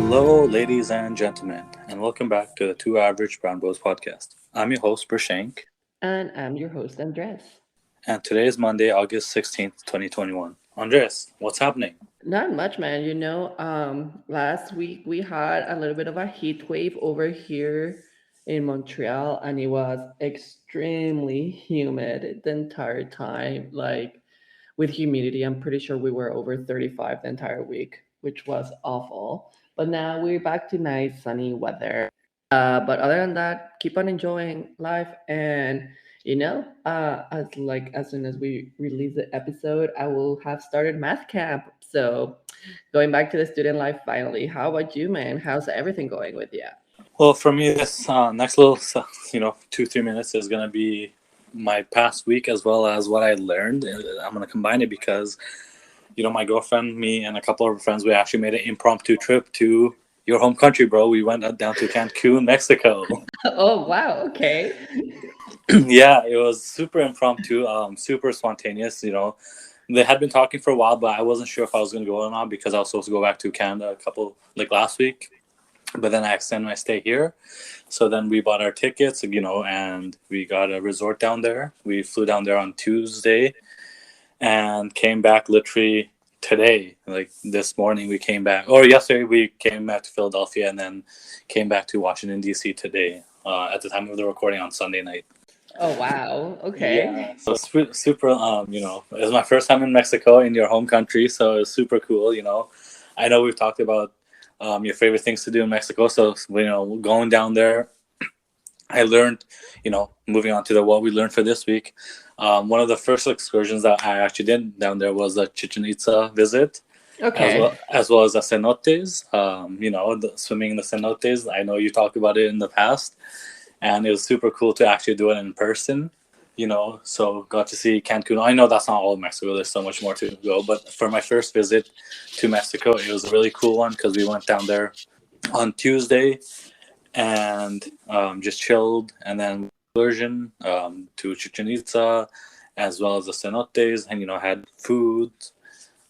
Hello, ladies and gentlemen, and welcome back to the Two Average Brown Bros podcast. I'm your host, Prashank, And I'm your host, Andres. and today is Monday, August 16th, 2021. Andres, what's happening? Not much, man. Last week we had a little bit of a heat wave over here in Montreal, and it was extremely humid the entire time. Like with humidity, I'm pretty sure we were over 35 the entire week, which was awful. But now we're back to nice sunny weather. But other than that, keep on enjoying life. And as soon as we release the episode, I will have started math camp. So going back to the student life finally. How about you, man? How's everything going with you? Well, for me, this next little, 2-3 minutes is going to be my past week as well as what I learned. I'm going to combine it because, my girlfriend, me, and a couple of friends, we actually made an impromptu trip to your home country, bro. We went down to Cancun, Mexico. Oh wow, okay. Yeah, it was super impromptu, super spontaneous. They had been talking for a while, but I wasn't sure if I was going to go or not because I was supposed to go back to Canada last week. But then I extended my stay here. So then we bought our tickets, and we got a resort down there. We flew down there on Tuesday and came back literally today. Like this morning we came back, or yesterday we came back to Philadelphia and then came back to Washington, D.C. today at the time of the recording on Sunday night. Oh wow, Yeah, okay. so super, it was my first time in Mexico, in your home country, so it was super cool. I know we've talked about your favorite things to do in Mexico, so going down there, I learned, moving on to what we learned for this week. One of the first excursions that I actually did down there was a Chichen Itza visit, as Okay. well as the cenotes. Swimming in the cenotes. I know you talked about it in the past, and it was super cool to actually do it in person. So got to see Cancun. I know that's not all of Mexico. There's so much more to go. But for my first visit to Mexico, it was a really cool one because we went down there on Tuesday and just chilled, and then excursion to Chichen Itza, as well as the cenotes, and had food,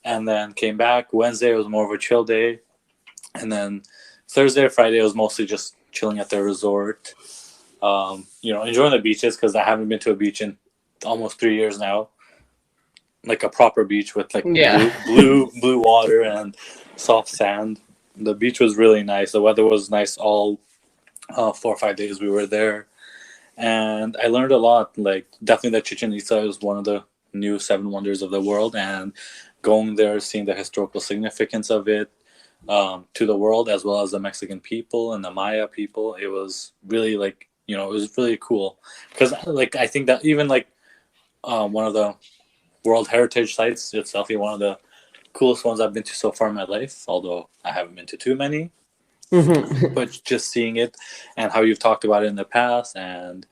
and then came back. Wednesday was more of a chill day, and then Thursday, Friday was mostly just chilling at the resort. Enjoying the beaches because I haven't been to a beach in almost 3 years now, like a proper beach with like Yeah. blue water and soft sand. The beach was really nice. The weather was nice all 4 or 5 days we were there, and I learned a lot. Like definitely, the Chichen Itza is one of the new seven wonders of the world, and going there, seeing the historical significance of it to the world as well as the Mexican people and the Maya people, it was really it was really cool because I think that even one of the World Heritage sites, it's definitely one of the coolest ones I've been to so far in my life. Although I haven't been to too many, Mhm. but just seeing it and how you've talked about it in the past, and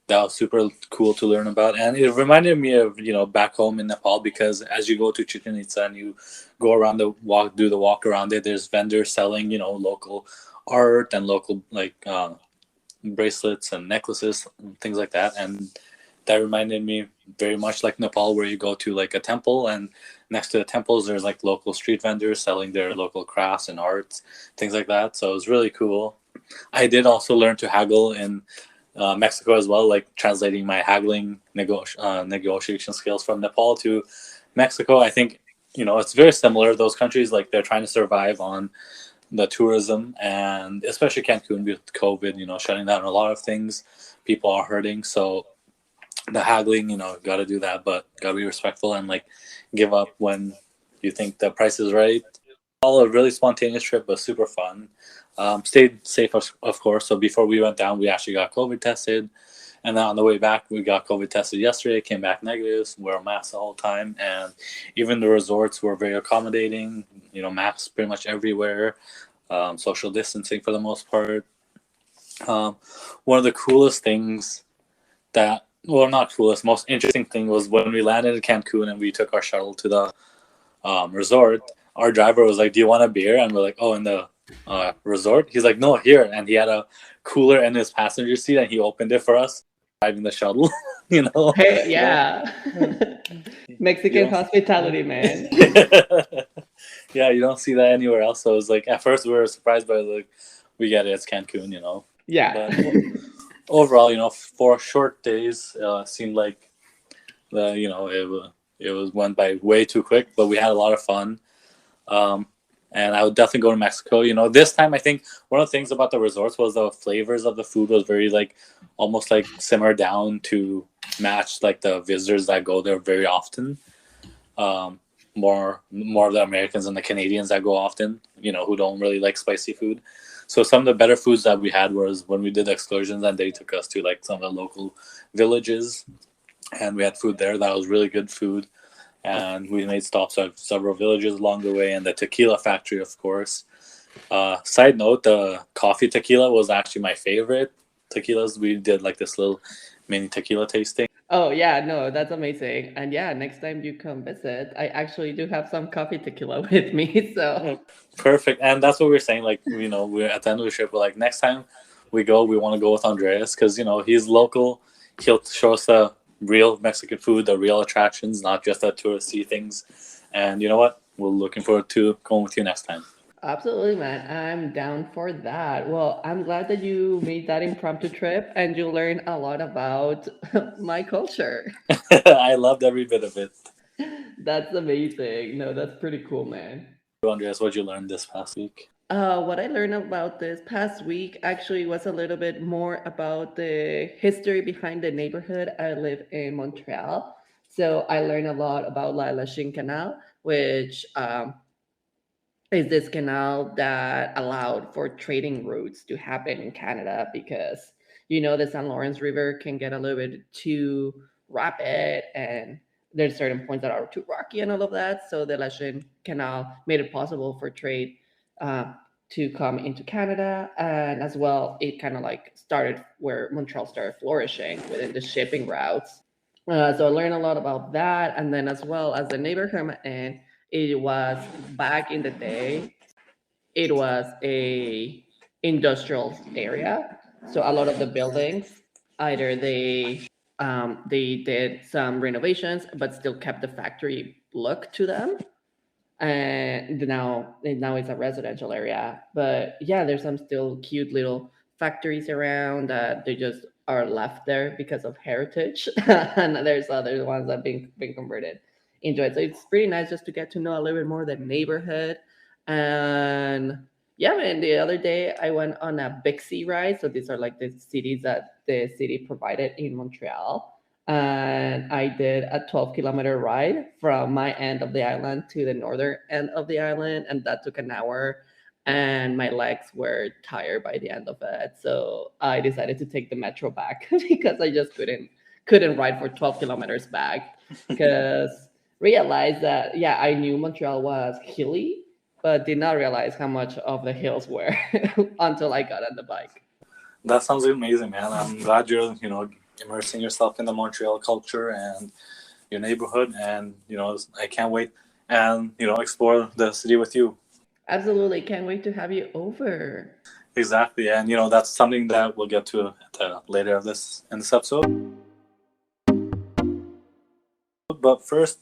that was super cool to learn about. And it reminded me of back home in Nepal, because as you go to Chichen Itza and you go around do the walk around it, there's vendors selling local art and local bracelets and necklaces and things like that. And that reminded me very much like Nepal, where you go to like a temple, and next to the temples there's like local street vendors selling their local crafts and arts, things like that. So it was really cool. I did also learn to haggle in Mexico as well, like translating my haggling negotiation skills from Nepal to Mexico. I think it's very similar. Those countries, like, they're trying to survive on the tourism, and especially Cancun with COVID, shutting down a lot of things. People are hurting, so the haggling, got to do that, but got to be respectful and like give up when you think the price is right. All a really spontaneous trip, but super fun. Stayed safe, of course. So before we went down, we actually got COVID tested, and then on the way back, we got COVID tested yesterday. Came back negative. Wear a mask the whole time, and even the resorts were very accommodating. Masks pretty much everywhere. Social distancing for the most part. Um, One of the coolest things not coolest, most interesting thing was when we landed in Cancun and we took our shuttle to the resort. Our driver was like, "Do you want a beer?" And we're like, "Oh, in the resort?" He's like, "No, here." And he had a cooler in his passenger seat, and he opened it for us driving the shuttle. you know, Hey, yeah, yeah. you Mexican know. hospitality, man. Yeah, you don't see that anywhere else. So it was like at first we were surprised, but like we get it. It's Cancun, you know. Yeah. But overall, you know, for short days, seemed like you know it was went by way too quick. But we had a lot of fun. Um, and I would definitely go to Mexico. You know, this time I think one of the things about the resorts was the flavors of the food was very like almost like simmered down to match like the visitors that go there very often. Um, more of the Americans and the Canadians that go often. You know, who don't really like spicy food. So some of the better foods that we had was when we did excursions and they took us to like some of the local villages and we had food there that was really good food and we made stops at several villages along the way and the tequila factory, of course. Side note, the coffee tequila was actually my favorite tequilas. We did like this little mini tequila tasting. Oh yeah, no, that's amazing. And yeah, next time you come visit, I actually do have some coffee tequila with me. So Perfect. And that's what we are saying. Like, you know, we're at the end of the trip, we're like, next time we go, we want to go with Andreas because, you know, he's local. He'll show us the real Mexican food, the real attractions, not just the touristy things. And you know what? We're looking forward to going with you next time. absolutely, man. I'm down for that. Well, I'm glad that you made that impromptu trip and you learned a lot about my culture. I loved every bit of it. That's amazing. No, that's pretty cool, man. Andreas, what'd you learn this past week? What I learned about this past week actually was a little bit more about the history behind the neighborhood. I live in Montreal. So I learned a lot about La Lachine Canal, which is this canal that allowed for trading routes to happen in Canada because the St. Lawrence River can get a little bit too rapid and there's certain points that are too rocky and all of that. So the Lachine Canal made it possible for trade uh, to come into Canada, and as well, it kind of like started where Montreal started flourishing within the shipping routes. So I learned a lot about that, and then as well as the neighborhood, and it was back in the day. It was a industrial area, so a lot of the buildings either they did some renovations, but still kept the factory look to them, and now it's a residential area. But yeah, there's some still cute little factories around that they just are left there because of heritage, and there's other ones that have been converted into it. So it's pretty nice just to get to know a little bit more of the neighborhood. And yeah, man, the other day I went on a Bixi ride. So these are like the cities that the city provided in Montreal, and I did a 12-kilometer ride from my end of the island to the northern end of the island, and that took an hour. And my legs were tired by the end of it, so I decided to take the metro back because I just couldn't ride for 12 kilometers back. Because realized that yeah, I knew Montreal was hilly, but did not realize how much of the hills were until I got on the bike. That sounds amazing, man. I'm glad you're, you know, immersing yourself in the Montreal culture and your neighborhood. And, you know, I can't wait and, you know, explore the city with you. Absolutely, can't wait to have you over. Exactly. And, you know, that's something that we'll get to at the later of this in this episode. But first,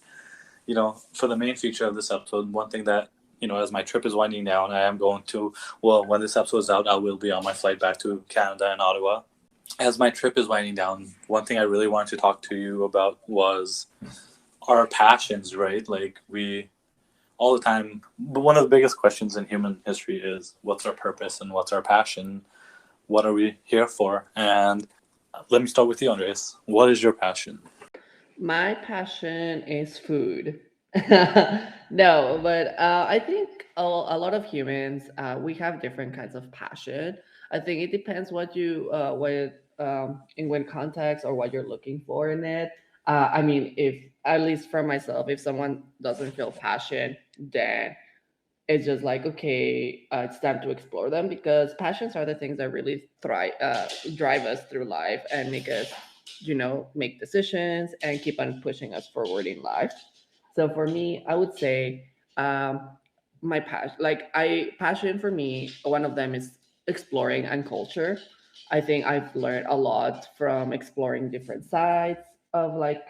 you know, for the main feature of this episode, one thing that, you know, as my trip is winding down, I am going to, well, when this episode is out, I will be on my flight back to Canada and Ottawa. As my trip is winding down, one thing I really wanted to talk to you about was our passions, right? Like we all the time, but one of the biggest questions in human history is what's our purpose and what's our passion? What are we here for? And let me start with you, Andres. What is your passion? My passion is food. No, but I think a lot of humans we have different kinds of passion. I think it depends what in what context or what you're looking for in it. I mean, if at least for myself, if someone doesn't feel passion, then it's just like okay, it's time to explore them because passions are the things that really drive us through life and make us make decisions and keep on pushing us forward in life. So for me, I would say um, my passion, like I passion for me, one of them is exploring and culture. I think I've learned a lot from exploring different sides of like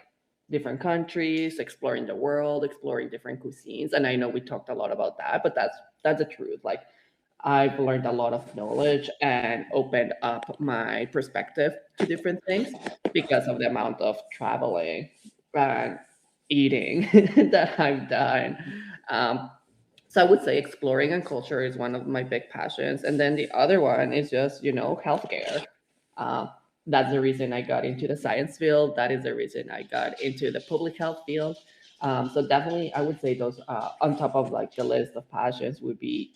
different countries, exploring the world, exploring different cuisines. And I know we talked a lot about that, but that's the truth. Like I've learned a lot of knowledge and opened up my perspective to different things because of the amount of traveling and eating that I've done. Um, so I would say exploring and culture is one of my big passions, and then the other one is just healthcare. Um, that's the reason I got into the science field. That is the reason I got into the public health field. So definitely, I would say those on top of like the list of passions would be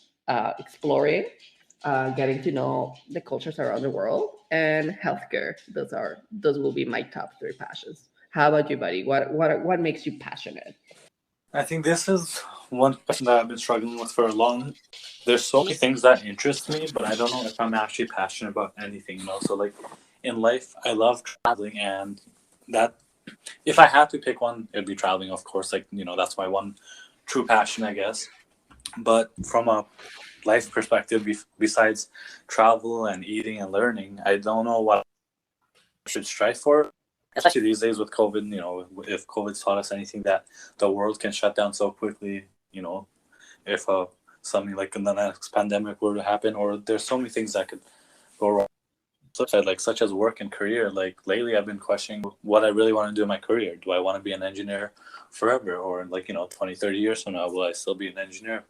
exploring, getting to know the cultures around the world, and healthcare. Those will be my top three passions. How about you, buddy? What makes you passionate? I think this is one question that I've been struggling with for a long. There's so many things that interest me, but I don't know if I'm actually passionate about anything. So like in life, I love traveling, and that if I had to pick one, it'd be traveling, of course. Like that's my one true passion, I guess. But from a life perspective, besides travel and eating and learning, I don't know what I should strive for. Especially these days with COVID, if COVID's taught us anything, that the world can shut down so quickly. If something like in the next pandemic were to happen, or there's so many things that could go wrong. Side, like such as work and career. Like lately, I've been questioning what I really want to do in my career. Do I want to be an engineer forever, or like 20, 30 years from now, will I still be an engineer,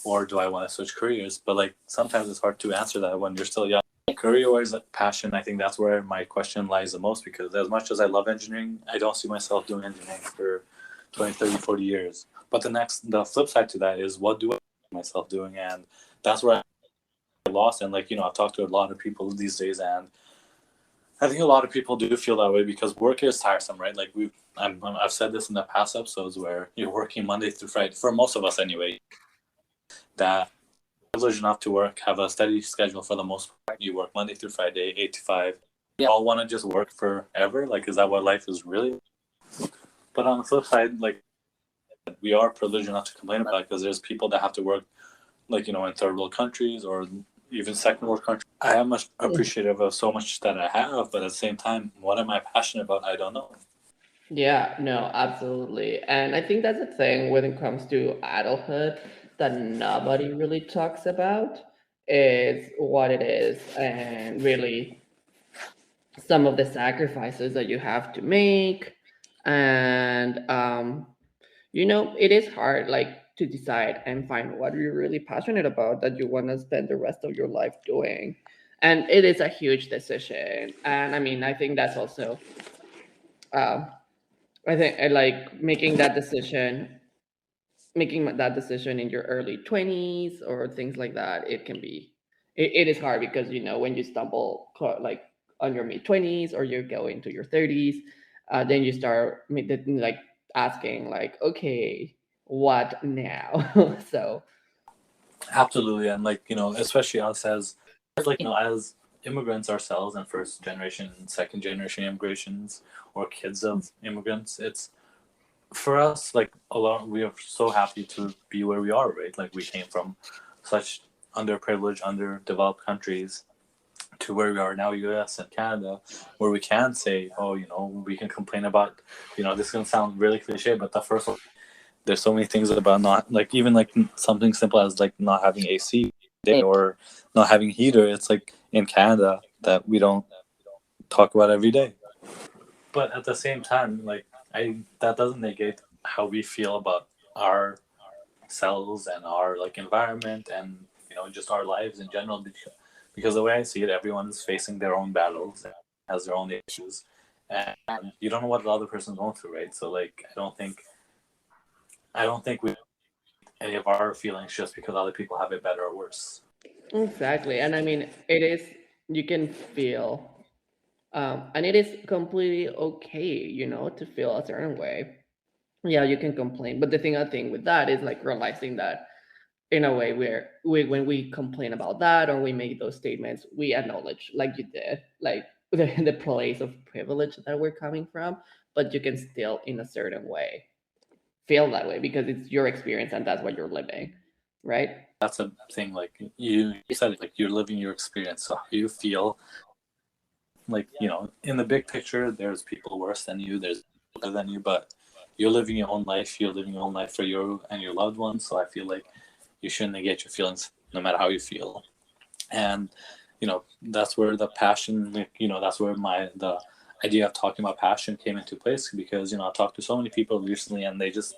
or do I want to switch careers? But like sometimes it's hard to answer that when you're still young. Career-wise, passion, I think that's where my question lies the most, because as much as I love engineering, I don't see myself doing engineering for 20, 30, 40 years. But the flip side to that is, what do I see myself doing? And that's where I lost. And like, I've talked to a lot of people these days, and I think a lot of people do feel that way because work is tiresome, right? Like I've said this in the past episodes, where you're working Monday through Friday, for most of us anyway, that privileged enough to work, have a steady schedule for the most part. You work Monday through Friday, 8 to 5. We all want to just work forever. Like, is that what life is really? But on the flip side, like, we are privileged enough to complain about it, because there's people that have to work, like, in third world countries or even second world countries. I am much appreciative of so much that I have, but at the same time, what am I passionate about? I don't know. Yeah, no, absolutely. And I think that's the thing when it comes to adulthood that nobody really talks about is what it is and really some of the sacrifices that you have to make. And it is hard like to decide and find what you're really passionate about that you want to spend the rest of your life doing. And it is a huge decision. And I mean, I think that's also um I think I like making that decision in your early 20s or things like that. It is hard because when you stumble like on your mid 20s or you go into your 30s, then you start like asking like, okay, what now? So Absolutely. And like, especially us as like, as immigrants ourselves, and first generation, second generation immigrations, or kids of immigrants, it's for us, like, a lot, we are so happy to be where we are, right? Like, we came from such underprivileged, underdeveloped countries to where we are now, US and Canada, where we can say, oh, we can complain about, this is going to sound really cliche, but the first one, there's so many things about not, like, even like something simple as like not having AC day, or not having heater. It's like in Canada that we don't talk about every day. But at the same time, like, that doesn't negate how we feel about our cells and our like environment, and just our lives in general, because the way I see it, everyone's facing their own battles and has their own issues, and you don't know what the other person's going through, right? So like, I don't think we any of our feelings just because other people have it better or worse. exactly. And I mean, it is, you can feel, and it is completely okay, to feel a certain way. Yeah, you can complain, but the thing I think with that is like realizing that in a way where when we complain about that or we make those statements, we acknowledge, like you did, like the place of privilege that we're coming from, but you can still in a certain way feel that way because it's your experience and that's what you're living, right? That's a thing. Like, you said it, like, you're living your experience, so how you feel, like, in the big picture, there's people worse than you, there's better than you, but you're living your own life. You're living your own life for you and your loved ones. So I feel like you shouldn't negate your feelings, no matter how you feel. And that's where the passion, that's where the idea of talking about passion came into place, because I've talked to so many people recently, and they just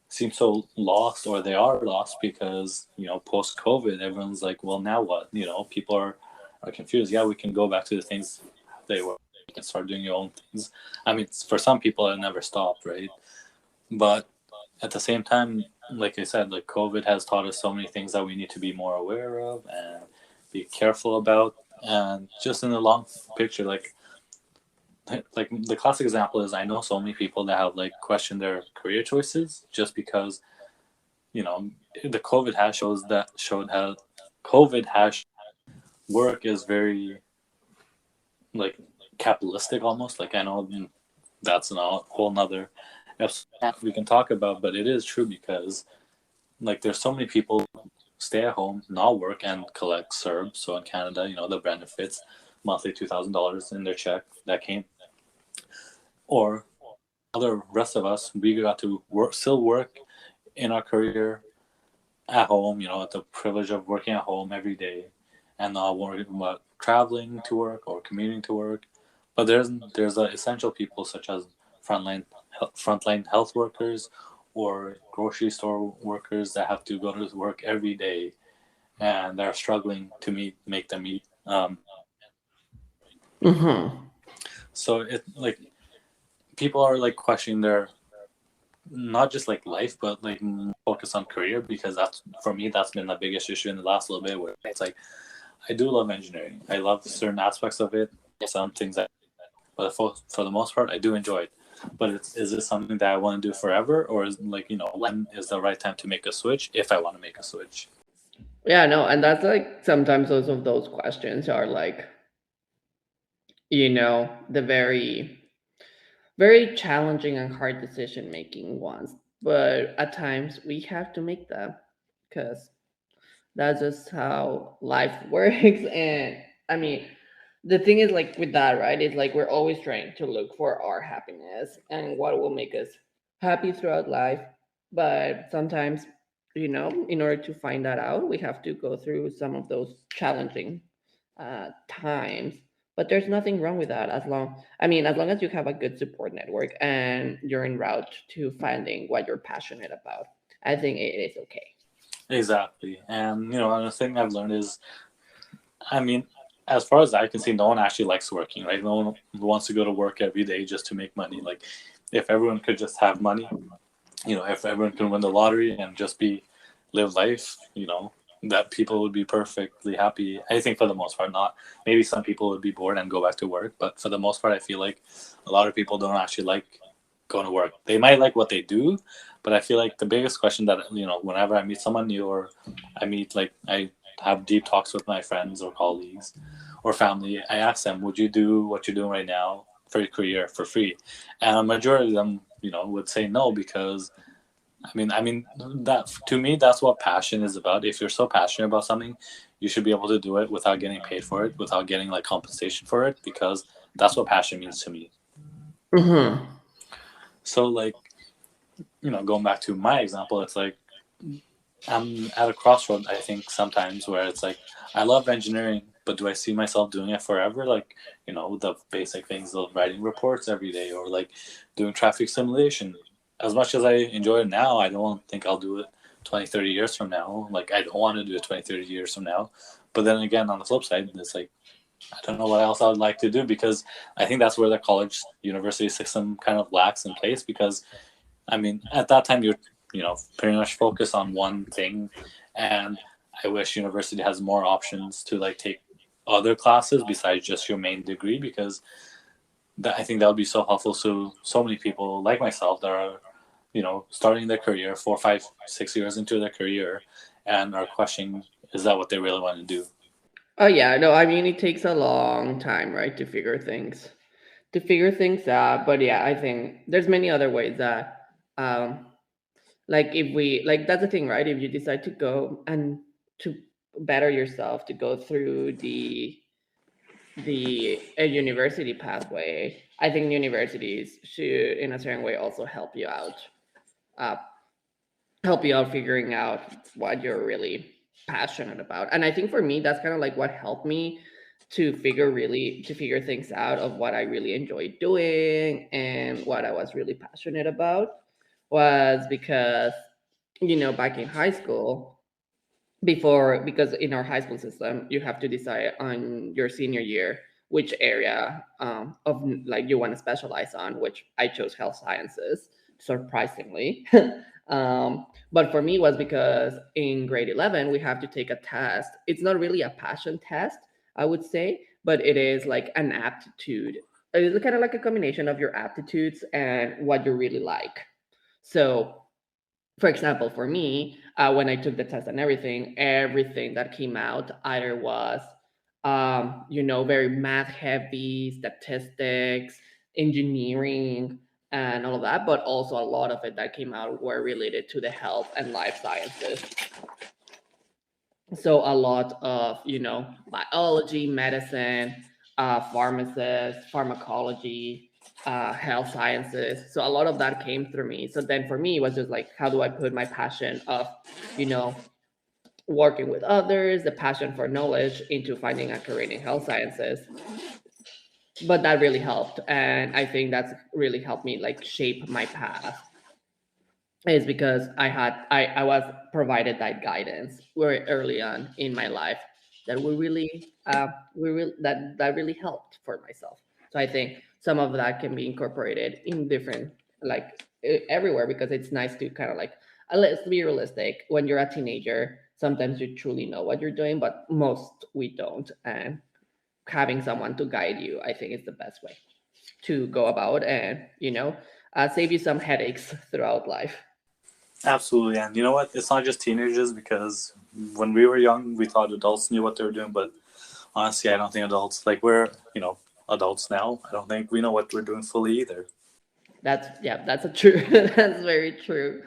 seem so lost, or they are lost, because post COVID, everyone's like, well, now what? People are confused. Yeah, we can go back to the things they were. You can start doing your own things. I mean, for some people it never stopped, right? But at the same time, like I said, like COVID has taught us so many things that we need to be more aware of and be careful about. And just in the long picture, like the classic example is, I know so many people that have like questioned their career choices just because the COVID has showed how COVID has work is very like capitalistic almost. Like, I know that's a whole nother episode we can talk about, but it is true, because like there's so many people stay at home, not work, and collect CERB. So in Canada, the benefits, monthly $2,000 in their check that came, or other rest of us, we got to still work in our career at home. The privilege of working at home every day, and not worrying about traveling to work or commuting to work. But there's essential people, such as frontline health workers or grocery store workers, that have to go to work every day, and they're struggling to make them eat. Mm-hmm. So it like people are like questioning their, not just like life, but like focus on career, because that's, for me, that's been the biggest issue in the last little bit, where it's like, I do love engineering. I love certain aspects of it. Some things but for the most part, I do enjoy it. But is this something that I want to do forever, or is like, when is the right time to make a switch, if I want to make a switch? Yeah, no, and that's like sometimes those questions are like, the very challenging and hard decision making ones. But at times we have to make them, because that's just how life works. And I mean, the thing is, like, with that, right? It's like we're always trying to look for our happiness and what will make us happy throughout life. But sometimes, in order to find that out, we have to go through some of those challenging times. But there's nothing wrong with that, as long as you have a good support network and you're en route to finding what you're passionate about. I think it is okay. Exactly. And another thing I've learned is, I mean, as far as I can see, no one actually likes working, right? No one wants to go to work every day just to make money. Like, if everyone could just have money, if everyone can win the lottery and just live life, that people would be perfectly happy. I think for the most part, not maybe some people would be bored and go back to work, but for the most part, I feel like a lot of people don't actually like going to work. They might like what they do, but I feel like the biggest question that, whenever I meet someone new, or I have deep talks with my friends or colleagues or family, I ask them, would you do what you're doing right now for your career for free? And a majority of them, would say no, because I mean that, to me, that's what passion is about. If you're so passionate about something, you should be able to do it without getting paid for it, without getting like compensation for it, because that's what passion means to me. Mm-hmm. So like, going back to my example, it's like I'm at a crossroad, I think, sometimes, where it's like, I love engineering, but do I see myself doing it forever? Like, the basic things of writing reports every day, or like doing traffic simulation. As much as I enjoy it now, I don't think I'll do it 20, 30 years from now. Like, I don't want to do it 20, 30 years from now. But then again, on the flip side, it's like, I don't know what else I would like to do, because I think that's where the college university system kind of lacks in place, because at that time, you're, pretty much focused on one thing. And I wish university has more options to like take other classes besides just your main degree, because I think that would be so helpful to so many people like myself that are, starting their career 4, 5, 6 years into their career, and are questioning, is that what they really want to do? Oh yeah, no, I mean, it takes a long time, right, to figure things out. But yeah, I think there's many other ways that, um, like, if we like, that's the thing, right? If you decide to go and to better yourself, to go through a university pathway, I think universities should, in a certain way, also uh, help you out figuring out what you're really passionate about. And I think for me, that's kind of like what helped me to figure things out of what I really enjoyed doing and what I was really passionate about was because, back in high school, because in our high school system you have to decide on your senior year which area of like you want to specialize on, which I chose health sciences, surprisingly. But for me was because in grade 11 we have to take a test. It's not really a passion test, I would say, but it is like an aptitude. It's kind of like a combination of your aptitudes and what you really like. So for example, for me, when I took the test and everything that came out either was, very math heavy, statistics, engineering, and all of that, but also a lot of it that came out were related to the health and life sciences. So a lot of, biology, medicine, pharmacist, pharmacology, health sciences. So a lot of that came through me. So then for me it was just like, how do I put my passion of, you know working with others, the passion for knowledge, into finding a career in health sciences. But that really helped, and I think that's really helped me like shape my path, is because I was provided that guidance very early on in my life that that really helped for myself. So I think some of that can be incorporated in different, like, everywhere, because it's nice to kind of like, let's be realistic. When you're a teenager, sometimes you truly know what you're doing, but most we don't. And having someone to guide you, I think, is the best way to go about, and save you some headaches throughout life. Absolutely, and you know what? It's not just teenagers, because when we were young, we thought adults knew what they were doing. But honestly, I don't think adults, like, we're adults now. I don't think we know what we're doing fully either. That's, yeah, that's a true. That's very true.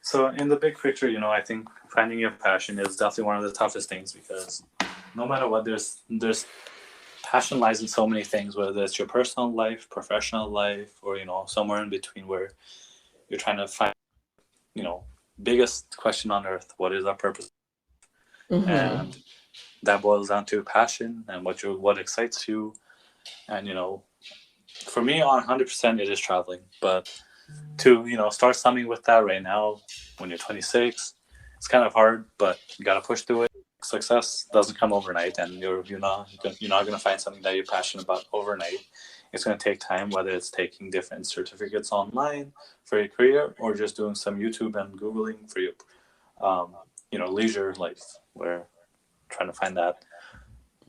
So in the big picture, I think finding your passion is definitely one of the toughest things, because no matter what, there's passion lies in so many things, whether it's your personal life, professional life, or somewhere in between, where you're trying to find, you know biggest question on earth: what is our purpose? Hmm. And that boils down to passion and what excites you. And for me, 100%, it is traveling. But to start something with that right now, when you're 26, it's kind of hard, but you got to push through it. Success doesn't come overnight, and you're not going to find something that you're passionate about overnight. It's going to take time, whether it's taking different certificates online for your career, or just doing some YouTube and Googling for your leisure life, where trying to find that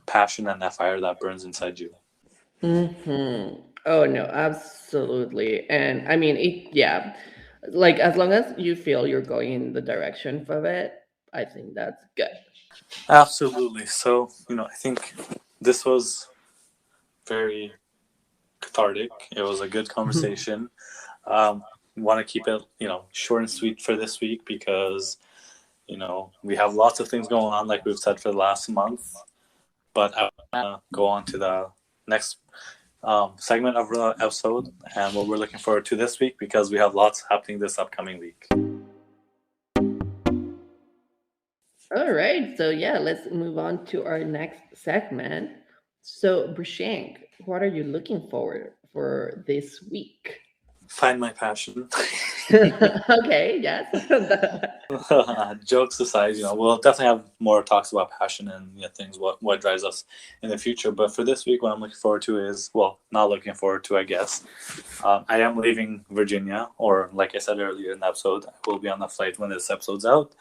passion and that fire that burns inside you. Hmm. Oh no, absolutely. And I mean, yeah, like as long as you feel you're going in the direction of it, I think that's good. Absolutely. So, I think this was very cathartic. It was a good conversation. Um, Want to keep it, short and sweet for this week, because, we have lots of things going on, like we've said, for the last month. But I want to go on to the next segment of the episode and what we're looking forward to this week, because we have lots happening this upcoming week. All right, so yeah, let's move on to our next segment. So, Brushank, what are you looking forward for this week? Find my passion. Okay, yes. Jokes aside, we'll definitely have more talks about passion and things, what drives us in the future. But for this week, what I'm looking forward to is, well, not looking forward to, I guess. I am leaving Virginia, or like I said earlier in the episode, I will be on the flight when this episode's out.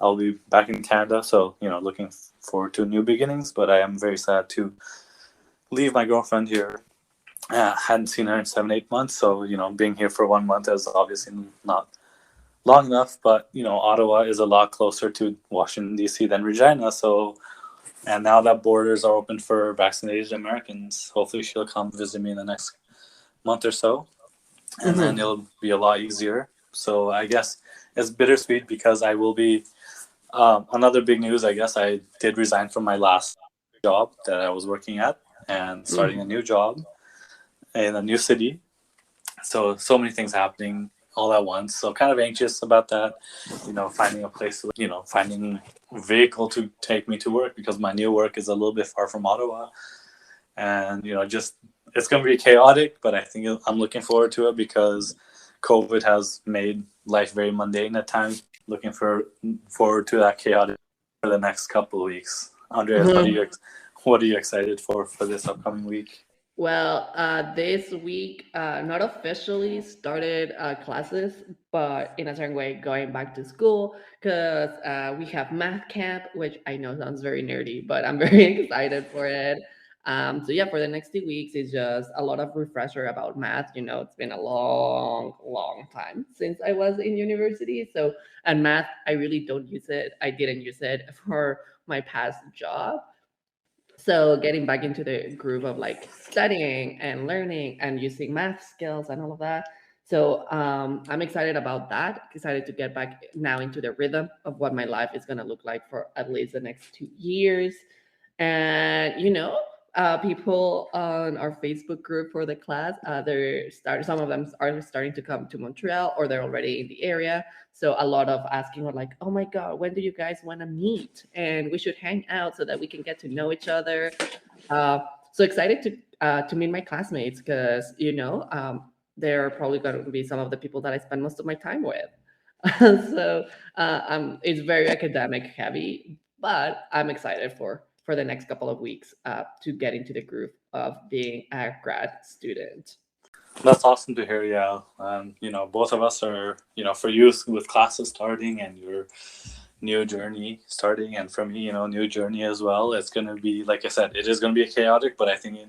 I'll be back in Canada, so looking forward to new beginnings. But I am very sad to leave my girlfriend here. Hadn't seen her in 7-8 months, so being here for 1 month is obviously not long enough. But Ottawa is a lot closer to Washington D.C. than Regina, so, and now that borders are open for vaccinated Americans, hopefully she'll come visit me in the next month or so, and then Hmm. it'll be a lot easier. So I guess it's bittersweet, because I will be, another big news, I guess, I did resign from my last job that I was working at. and starting a new job in a new city. So many things happening all at once. So kind of anxious about that, finding a place, finding a vehicle to take me to work, because my new work is a little bit far from Ottawa. And, just, it's going to be chaotic, but I think I'm looking forward to it, because COVID has made life very mundane at times. Looking forward to that chaotic for the next couple of weeks. Andreas, what are you excited for this upcoming week? Well, this week, not officially started classes, but in a certain way, going back to school, because we have math camp, which I know sounds very nerdy, but I'm very excited for it. So yeah, for the next 2 weeks, it's just a lot of refresher about math. It's been a long, long time since I was in university. So, and math, I really don't use it. I didn't use it for my past job. So getting back into the groove of like studying and learning and using math skills and all of that. So I'm excited about that. Excited to get back now into the rhythm of what my life is going to look like for at least the next 2 years. And people on our Facebook group for the class, some of them are starting to come to Montreal, or they're already in the area. So a lot of asking are like, oh my God, when do you guys want to meet? And we should hang out so that we can get to know each other. So excited to meet my classmates, because they're probably going to be some of the people that I spend most of my time with. So it's very academic heavy, but I'm excited for the next couple of weeks to get into the groove of being a grad student. That's awesome to hear. Yeah, both of us are, for you with classes starting and your new journey starting, and for me, new journey as well. It's going to be, like I said, it is going to be chaotic, but I think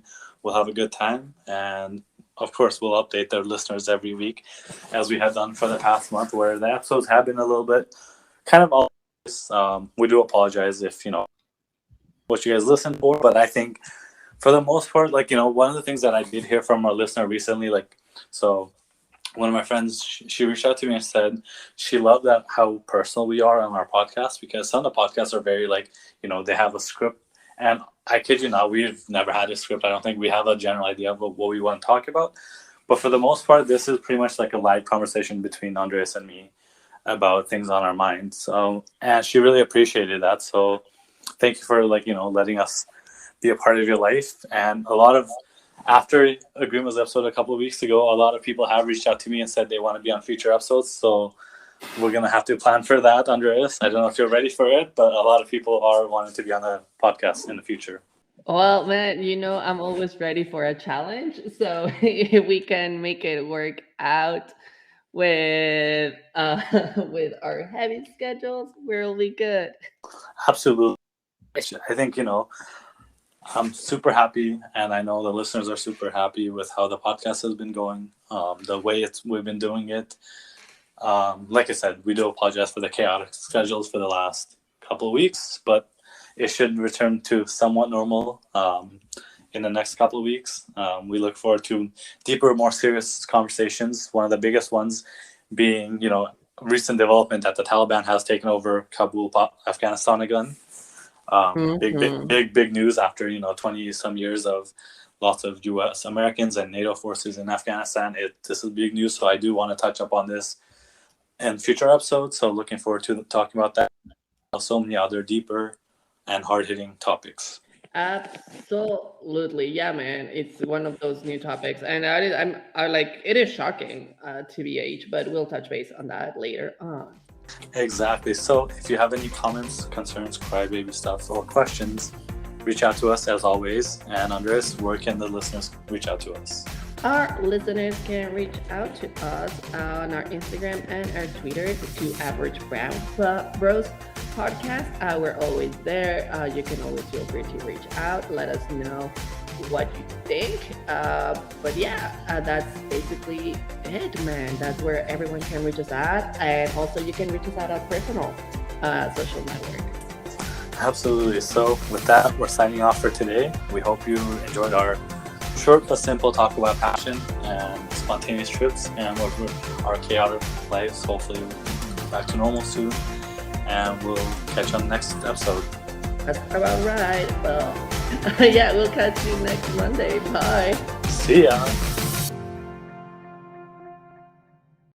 we'll have a good time. And of course, we'll update the listeners every week, as we have done for the past month, where the episodes have been a little bit kind of all. We do apologize if what you guys listen for, but I think for the most part, one of the things that I did hear from our listener recently, so one of my friends, she reached out to me and said she loved that how personal we are on our podcast, because some of the podcasts are very they have a script, and I kid you not, we've never had a script. I don't think we have a general idea of what we want to talk about, but for the most part, this is pretty much like a live conversation between Andres and me about things on our minds. So, and she really appreciated that. So thank you for letting us be a part of your life. And after Agreement's episode a couple of weeks ago, a lot of people have reached out to me and said they want to be on future episodes. So we're going to have to plan for that, Andreas. I don't know if you're ready for it, but a lot of people are wanting to be on the podcast in the future. Well, man, I'm always ready for a challenge. So if we can make it work out with with our heavy schedules, we'll be good. Absolutely. I think I'm super happy, and I know the listeners are super happy with how the podcast has been going, the way we've been doing it. Like I said, we do apologize for the chaotic schedules for the last couple of weeks, but it should return to somewhat normal in the next couple of weeks. We look forward to deeper, more serious conversations. One of the biggest ones being, recent development that the Taliban has taken over Kabul, Afghanistan again. Big news after 20 some years of lots of U.S. Americans and NATO forces in Afghanistan. This is big news, so I do want to touch up on this in future episodes. So looking forward to talking about that. So many other deeper and hard-hitting topics. Absolutely, yeah, man. It's one of those new topics, and it is shocking, TBH, but we'll touch base on that later on. Exactly. So if you have any comments, concerns, crybaby stuff, or questions, reach out to us as always. And Andres, where can the listeners reach out to us? Our listeners can reach out to us on our Instagram and our Twitter, to Average Brown Bros Podcast. We're always there. You can always feel free to reach out. Let us know what you think. But yeah, that's basically it, man. That's where everyone can reach us at. And also you can reach us at our personal social network. Absolutely. So with that, we're signing off for today. We hope you enjoyed our short but simple talk about passion and spontaneous trips and our chaotic lives. Hopefully back to normal soon. And we'll catch you on the next episode. That's about right. Well, Yeah, we'll catch you next Monday. Bye. See ya.